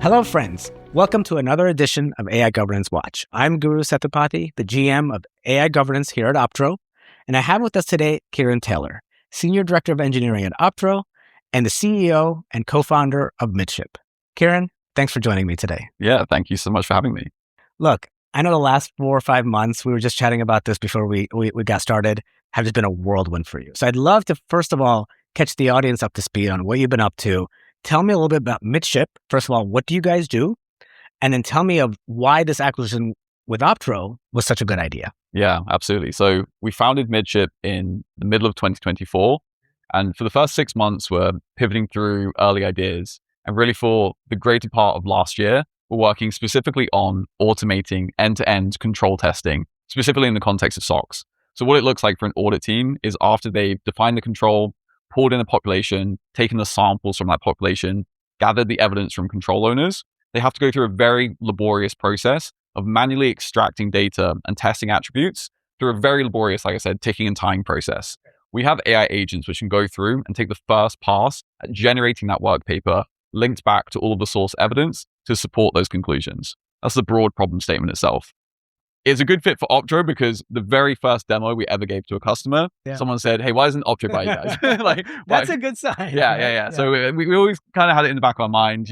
Hello, friends. Welcome to another edition of AI Governance Watch. I'm Guru Sethupathy, the GM of AI Governance here at Optro, and I have with us today Kieran Taylor, Senior Director of Engineering at Optro and the CEO and co-founder of Midship. Kieran, thanks for joining me today. Yeah, thank you so much for having me. Look, I know the last 4 or 5 months, we were just chatting about this before we got started, have just been a whirlwind for you. So I'd love to, first of all, catch the audience up to speed on what you've been up to. Tell me a little bit about Midship. First of all, what do you guys do? And then tell me of why this acquisition with Optro was such a good idea. Yeah, absolutely. So we founded Midship in the middle of 2024. And for the first 6 months, we're pivoting through early ideas. And really for the greater part of last year, we're working specifically on automating end-to-end control testing, specifically in the context of SOX. So what it looks like for an audit team is after they've defined the control, pulled in a population, taken the samples from that population, gathered the evidence from control owners, they have to go through a very laborious process of manually extracting data and testing attributes through a very laborious, like I said, ticking and tying process. We have AI agents which can go through and take the first pass at generating that work paper, linked back to all of the source evidence to support those conclusions. That's the broad problem statement itself. It's a good fit for Optro because the very first demo we ever gave to a customer, someone said, "Hey, why isn't Optro by you guys?" That's a good sign. Yeah. So we always kind of had it in the back of our mind,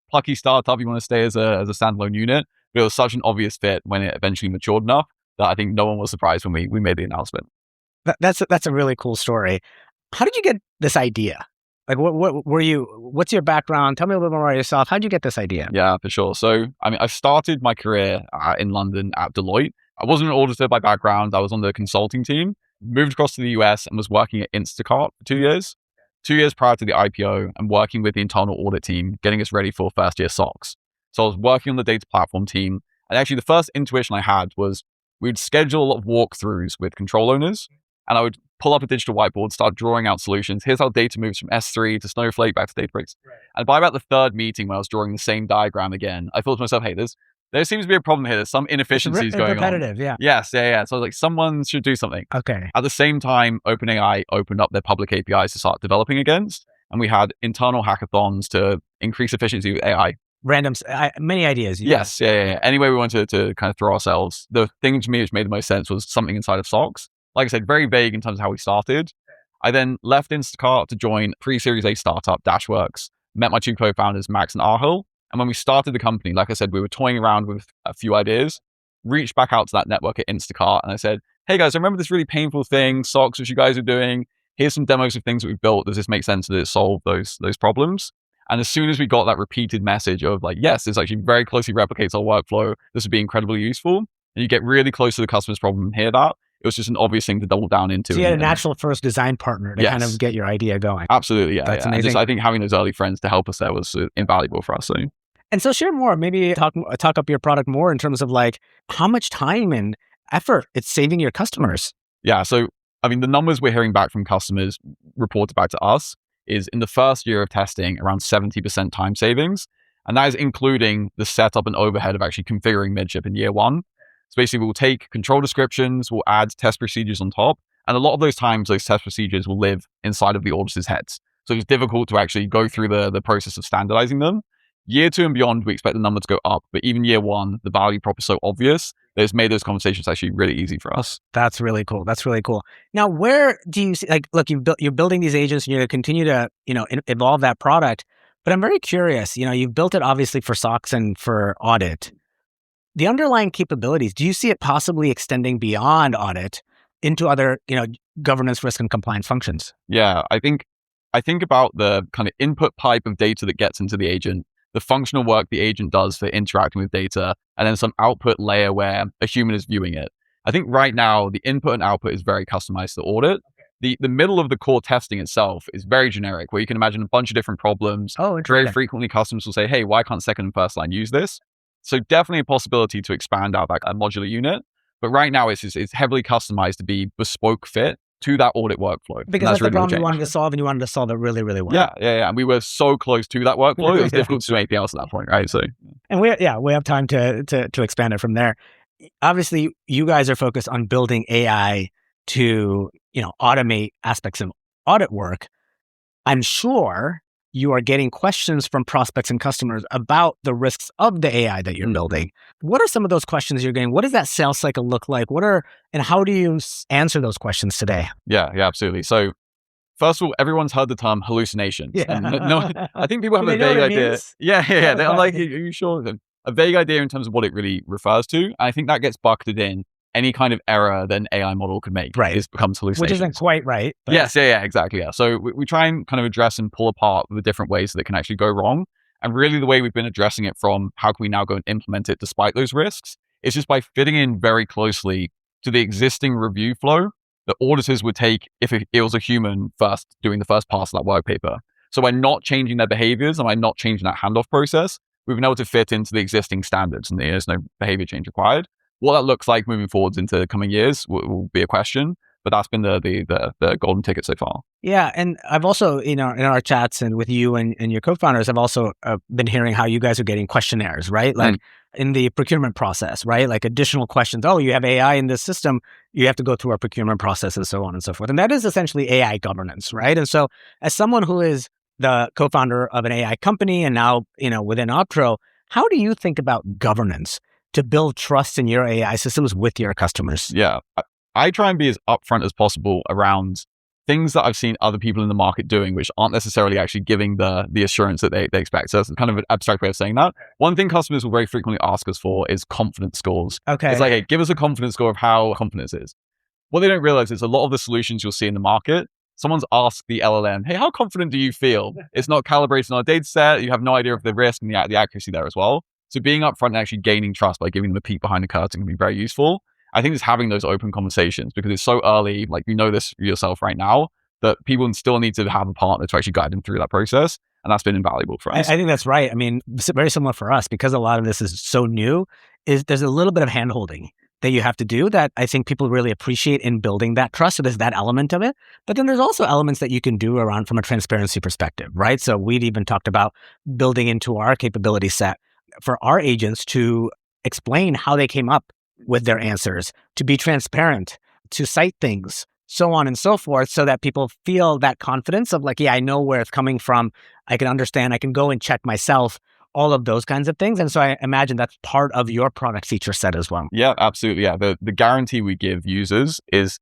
plucky startup, you want to stay as a standalone unit. But it was such an obvious fit when it eventually matured enough that I think no one was surprised when we made the announcement. That's a really cool story. How did you get this idea? Like, what were you? What's your background? Tell me a little bit more about yourself. How did you get this idea? Yeah, for sure. So, I started my career in London at Deloitte. I wasn't an auditor by background. I was on the consulting team, moved across to the US and was working at Instacart for 2 years. 2 years prior to the IPO and working with the internal audit team, getting us ready for first year SOX. So I was working on the data platform team. And actually the first intuition I had was we'd schedule a lot of walkthroughs with control owners. And I would pull up a digital whiteboard, start drawing out solutions. Here's how data moves from S3 to Snowflake back to Databricks. Right. And by about the third meeting when I was drawing the same diagram again, I thought to myself, hey, there seems to be a problem here. There's some inefficiencies going on. Repetitive, yeah. Yes, yeah. So I was like, someone should do something. Okay. At the same time, OpenAI opened up their public APIs to start developing against. And we had internal hackathons to increase efficiency with AI. Many ideas. Yes, yeah. Anyway, we wanted to kind of throw ourselves. The thing to me which made the most sense was something inside of SOX. Like I said, very vague in terms of how we started. I then left Instacart to join pre-Series A startup, Dashworks, met my two co-founders, Max and Arhul. And when we started the company, like I said, we were toying around with a few ideas, reached back out to that network at Instacart. And I said, hey guys, I remember this really painful thing, SOX, which you guys are doing. Here's some demos of things that we've built. Does this make sense? Does it solve those problems? And as soon as we got that repeated message of like, yes, this actually very closely replicates our workflow, this would be incredibly useful. And you get really close to the customer's problem and hear that. It was just an obvious thing to double down into. So you had a natural first design partner to kind of get your idea going. Absolutely, yeah. That's amazing. And just, I think having those early friends to help us there was invaluable for us. So. And so share more, maybe talk up your product more in terms of like how much time and effort it's saving your customers. Yeah, so the numbers we're hearing back from customers reported back to us is in the first year of testing, around 70% time savings. And that is including the setup and overhead of actually configuring Midship in year one. So basically, we'll take control descriptions, we'll add test procedures on top. And a lot of those times, those test procedures will live inside of the auditors' heads. So it's difficult to actually go through the process of standardizing them. Year 2 and beyond, we expect the number to go up. But even year 1, the value prop is so obvious that it's made those conversations actually really easy for us. That's really cool. Now, where do you see, like, look, you're building these agents and you're going to continue to, evolve that product. But I'm very curious, you've built it obviously for SOX and for audit. The underlying capabilities, do you see it possibly extending beyond audit into other, governance, risk, and compliance functions? Yeah, I think about the kind of input pipe of data that gets into the agent, the functional work the agent does for interacting with data, and then some output layer where a human is viewing it. I think right now, the input and output is very customized to audit. The middle of the core testing itself is very generic, where you can imagine a bunch of different problems. Very frequently, customers will say, hey, why can't second and first line use this? So definitely a possibility to expand out like a modular unit. But right now, it's heavily customized to be bespoke fit to that audit workflow. Because that's the problem you wanted to solve, and you wanted to solve it really, really well. Yeah. And we were so close to that workflow, it was difficult to do anything else at that point, right? So, and we have time to expand it from there. Obviously, you guys are focused on building AI to automate aspects of audit work. I'm sure you are getting questions from prospects and customers about the risks of the AI that you're building. What are some of those questions you're getting? What does that sales cycle look like? And how do you answer those questions today? Yeah, absolutely. So first of all, everyone's heard the term hallucinations. Yeah. And no, I think people have Do a they know vague what it idea. means? Yeah. I'm like, are you sure? A vague idea in terms of what it really refers to. And I think that gets bucketed in any kind of error that an AI model could make. Right. It becomes hallucinations. Which isn't quite right. But Yes, exactly. Yeah. So we try and kind of address and pull apart the different ways that it can actually go wrong. And really the way we've been addressing it from how can we now go and implement it despite those risks is just by fitting in very closely to the existing review flow that auditors would take if it was a human first doing the first pass of that work paper. So by not changing their behaviors and by not changing that handoff process, we've been able to fit into the existing standards and there's no behavior change required. What that looks like moving forwards into the coming years will be a question, but that's been the golden ticket so far. Yeah, and I've also, in our chats and with you and your co-founders, I've also been hearing how you guys are getting questionnaires, right? Like in the procurement process, right? Like additional questions. Oh, you have AI in this system. You have to go through our procurement process and so on and so forth. And that is essentially AI governance, right? And so as someone who is the co-founder of an AI company and now, within Optro, how do you think about governance to build trust in your AI systems with your customers? Yeah, I try and be as upfront as possible around things that I've seen other people in the market doing, which aren't necessarily actually giving the assurance that they expect. So that's kind of an abstract way of saying that. One thing customers will very frequently ask us for is confidence scores. Okay. It's like, hey, give us a confidence score of how confidence is. What they don't realize is a lot of the solutions you'll see in the market, someone's asked the LLM, hey, how confident do you feel? It's not calibrated on a data set. You have no idea of the risk and the accuracy there as well. So being upfront and actually gaining trust by giving them a peek behind the curtain can be very useful. I think it's having those open conversations because it's so early, like you know this yourself right now, that people still need to have a partner to actually guide them through that process. And that's been invaluable for us. I think that's right. I mean, very similar for us because a lot of this is so new, there's a little bit of handholding that you have to do that I think people really appreciate in building that trust. So there's that element of it. But then there's also elements that you can do around from a transparency perspective, right? So we'd even talked about building into our capability set for our agents to explain how they came up with their answers, to be transparent, to cite things, so on and so forth, so that people feel that confidence of like, yeah, I know where it's coming from. I can understand. I can go and check myself, all of those kinds of things. And so I imagine that's part of your product feature set as well. Yeah, absolutely. Yeah. The guarantee we give users is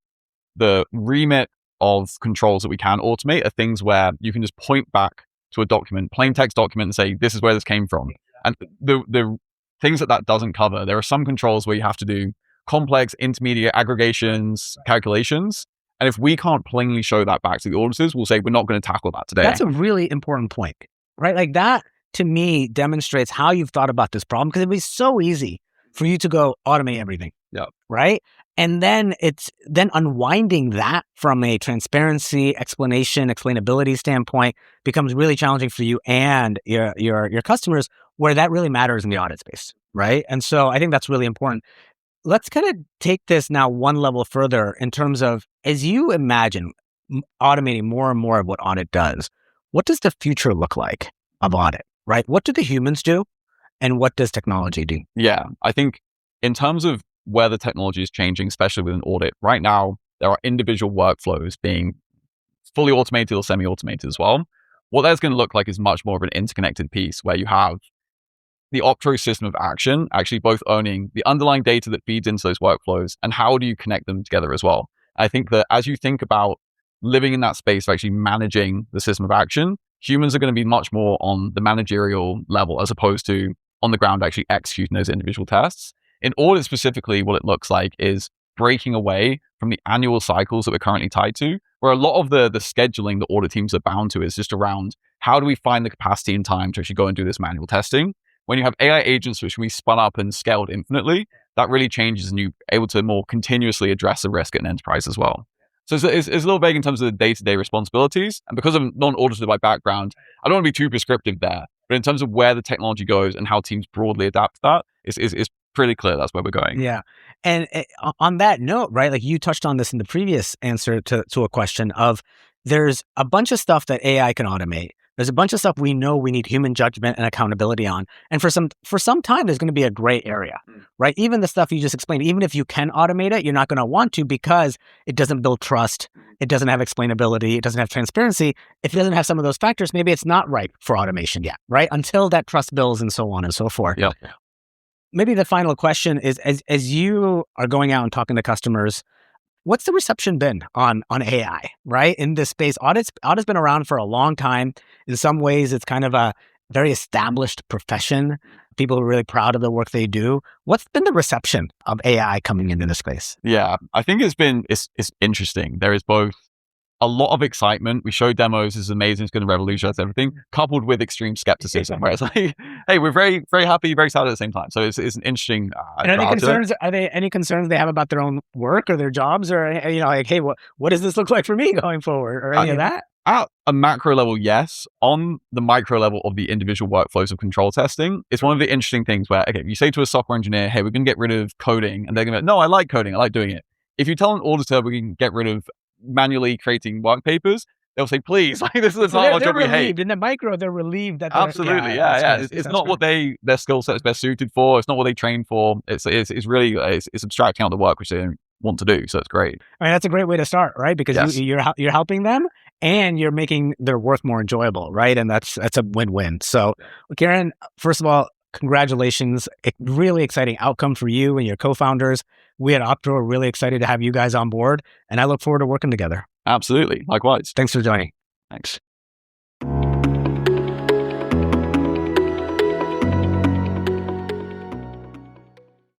the remit of controls that we can automate are things where you can just point back to a document, plain text document, and say, this is where this came from. And the things that doesn't cover, there are some controls where you have to do complex, intermediate aggregations, calculations. And if we can't plainly show that back to the auditors, we'll say, we're not going to tackle that today. That's a really important point, right? Like that, to me, demonstrates how you've thought about this problem because it'd be so easy for you to go automate everything. Yeah. Right. And then it's unwinding that from a transparency, explainability standpoint becomes really challenging for you and your customers, where that really matters in the audit space. Right. And so I think that's really important. Let's kind of take this now one level further in terms of, as you imagine automating more and more of what audit does, what does the future look like of audit, right? What do the humans do and what does technology do? Yeah, I think in terms of where the technology is changing, especially with an audit, right now, there are individual workflows being fully automated or semi-automated as well. What that's going to look like is much more of an interconnected piece where you have the Optro system of action actually both owning the underlying data that feeds into those workflows and how do you connect them together as well. I think that as you think about living in that space of actually managing the system of action, humans are going to be much more on the managerial level as opposed to on the ground actually executing those individual tests. In audit specifically, what it looks like is breaking away from the annual cycles that we're currently tied to, where a lot of the scheduling the audit teams are bound to is just around how do we find the capacity and time to actually go and do this manual testing. When you have AI agents which can be spun up and scaled infinitely, that really changes and you're able to more continuously address the risk at an enterprise as well. So it's a little vague in terms of the day-to-day responsibilities. And because I'm non-auditor by background, I don't want to be too prescriptive there. But in terms of where the technology goes and how teams broadly adapt to that, it's pretty clear that's where we're going. Yeah. And on that note, right, like you touched on this in the previous answer to a question of, there's a bunch of stuff that AI can automate. There's a bunch of stuff we know we need human judgment and accountability on. And for some time, there's going to be a gray area, right? Even the stuff you just explained, even if you can automate it, you're not going to want to because it doesn't build trust. It doesn't have explainability. It doesn't have transparency. If it doesn't have some of those factors, maybe it's not ripe for automation yet, right? Until that trust builds and so on and so forth. Yeah. Maybe the final question is, as you are going out and talking to customers, what's the reception been on AI, right? In this space, audit's been around for a long time. In some ways, it's kind of a very established profession. People are really proud of the work they do. What's been the reception of AI coming into this space? Yeah, I think it's interesting. There is both a lot of excitement. We show demos, this is amazing, it's going to revolutionize everything, coupled with extreme skepticism, where it's like, hey, we're very, very happy, very sad at the same time. So it's an interesting. And are there any concerns they have about their own work or their jobs, or like, hey, what does this look like for me going forward, or any of that? At a macro level, yes. On the micro level of the individual workflows of control testing, it's one of the interesting things where, okay, you say to a software engineer, hey, we're going to get rid of coding, and they're going to be, no, I like coding, I like doing it. If you tell an auditor we can get rid of manually creating work papers, they'll say, please, like, this is not our job we hate. In the micro, they're relieved that absolutely, yeah. It's not what their skill set is best suited for. It's not what they train for. It's really it's abstracting out the work which they don't want to do. So it's great. I mean, that's a great way to start, right? Because you're helping them and you're making their work more enjoyable, right? And that's a win-win. So, Kieran, first of all, congratulations. Really exciting outcome for you and your co-founders. We at Optro are really excited to have you guys on board, and I look forward to working together. Absolutely. Likewise. Thanks for joining. Thanks.